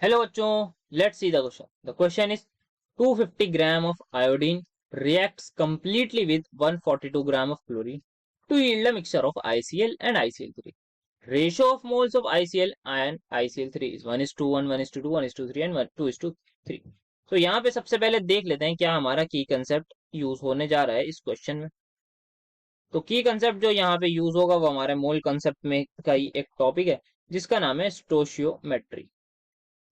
Hello बच्चों, let's see the question. The question is 250 gram of iodine reacts completely with 142 gram of chlorine to yield a mixture of ICl and ICl3. Ratio of moles of ICl and ICl3 is 1:1, 1:2, 1:3 and 2:3. तो यहाँ पे सबसे पहले देख लेते हैं क्या हमारा की कंसेप्ट यूज होने जा रहा है इस क्वेश्चन में. तो की कंसेप्ट जो यहाँ पे यूज होगा वो हमारे मोल कंसेप्ट में का ही एक टॉपिक है जिसका नाम है स्टोशियोमेट्री.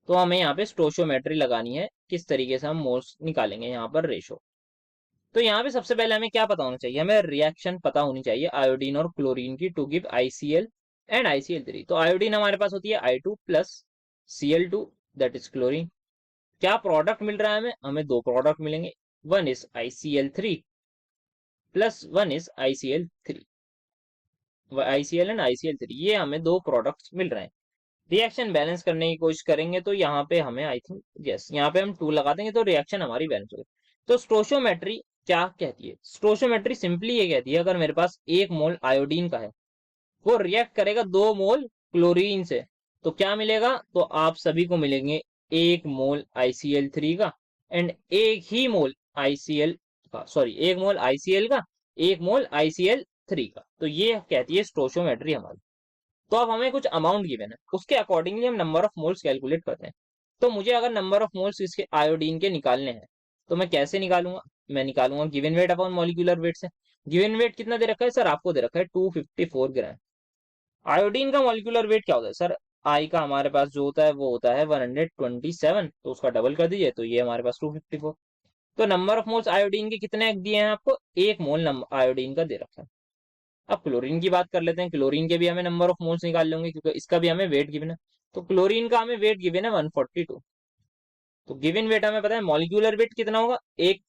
तो हमें यहाँ पे स्टोशियोमेट्री लगानी है, किस तरीके से हम मोल्स निकालेंगे यहाँ पर रेशो. तो यहाँ पे सबसे पहले हमें क्या पता होना चाहिए, हमें रिएक्शन पता होनी चाहिए आयोडीन और क्लोरीन की to give ICl and ICl3. तो आयोडीन हमारे पास होती है I2 plus Cl2 that is chlorine. क्या प्रोडक्ट मिल रहा है हमें, हमें दो प्रोडक्ट मिलेंगे. One is ICl3 plus one is ICl3. ICl and ICl3 ये हमें दो प्रोडक्ट्स मिल रहे हैं. रिएक्शन बैलेंस करने की कोशिश करेंगे तो यहाँ पे हमें आई थिंक यस यहाँ पे हम 2 लगा देंगे तो रिएक्शन हमारी बैलेंस होगी. तो स्टोशियोमेट्री क्या कहती है, स्टोशियोमेट्री सिंपली ये कहती है अगर मेरे पास 1 मोल आयोडीन का है वो रिएक्ट करेगा 2 मोल क्लोरीन से तो क्या मिलेगा, तो आप सभी को मिलेंगे 1 मोल ICl3 का एंड एक ही मोल ICl का, सॉरी 1 मोल ICl का, 1 मोल ICl3 का. तो ये कहती है स्टोशियोमेट्री हमारी. तो अब हमें कुछ अमाउंट गिवन है, उसके अकॉर्डिंगली हम नंबर ऑफ मोल्स कैलकुलेट करते हैं. तो मुझे अगर नंबर ऑफ मोल्स इसके आयोडीन के निकालने हैं तो मैं कैसे निकालूंगा, मैं निकालूंगा given weight upon molecular weight से. गिवन वेट कितना दे रखा है सर, आपको दे रखा है 254 ग्राम. आयोडीन का मॉलिक्यूलर वेट क्या होता है सर, आई का हमारे पास जो होता है वो होता है 127, तो उसका डबल कर दीजिए तो ये हमारे पास 254. तो नंबर ऑफ मोल्स आयोडीन के कितने दिए हैं आपको, 1 मोल आयोडीन का दे रखा है. अब क्लोरीन की बात कर लेते हैं, क्लोरीन के भी हमें नंबर ऑफ मोल्स निकाल लेंगे क्योंकि इसका भी हमें वेट गिवन है. तो क्लोरीन का हमें वेट गिवन है 142. तो गिवन वेट हमें पता है, मॉलिक्यूलर वेट कितना होगा, एक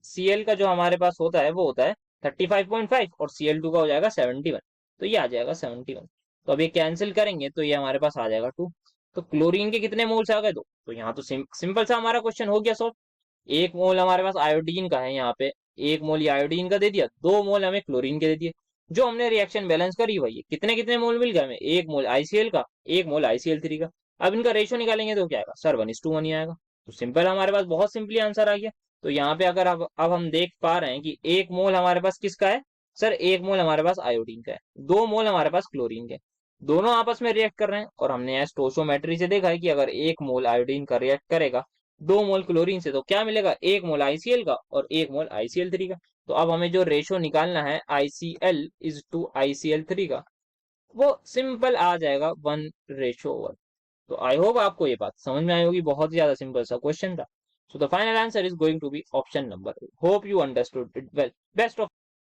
Cl का जो हमारे पास होता है वो होता है 35.5 और Cl2 का हो जाएगा 71. तो ये आ जाएगा 71. तो अब ये कैंसिल करेंगे तो ये हमारे पास आ जाएगा 2. तो क्लोरीन के कितने मोल्स आ गए, दो. तो यहाँ तो सिंपल सा हमारा क्वेश्चन हो गया सॉल्व. 1 मोल हमारे पास आयोडीन का है यहाँ पे, 1 मोल ये आयोडीन का दे दिया, 2 मोल हमें क्लोरीन के दे दिए. जो हमने रिएक्शन बैलेंस करी वही है, कितने कितने मोल मिल गए हमें, 1 मोल ICl का, 1 मोल ICl3 का. अब इनका रेशियो निकालेंगे तो क्या आएगा सर, 1:1 ही आएगा. तो सिंपल हमारे पास बहुत सिंपली आंसर आ गया. तो यहाँ पे अगर अब हम देख पा रहे हैं कि 1 मोल हमारे पास किसका है सर, 1 मोल हमारे पास आयोडीन का है, 2 मोल हमारे पास क्लोरीन के. दोनों आपस में रिएक्ट कर रहे हैं और हमने यहाँ स्टोशियोमेट्री से देखा है कि अगर 1 मोल आयोडीन का रिएक्ट करेगा 2 मोल क्लोरीन से तो क्या मिलेगा, 1 मोल ICl का और 1 मोल ICl3 का. तो अब हमें जो रेशो निकालना है ICl इज टू ICl3 का वो सिंपल आ जाएगा 1:1. तो आई होप आपको ये बात समझ में आई होगी, बहुत ही ज्यादा सिंपल सा क्वेश्चन था. So the final answer is going to be option number. Hope you understood it well. Best of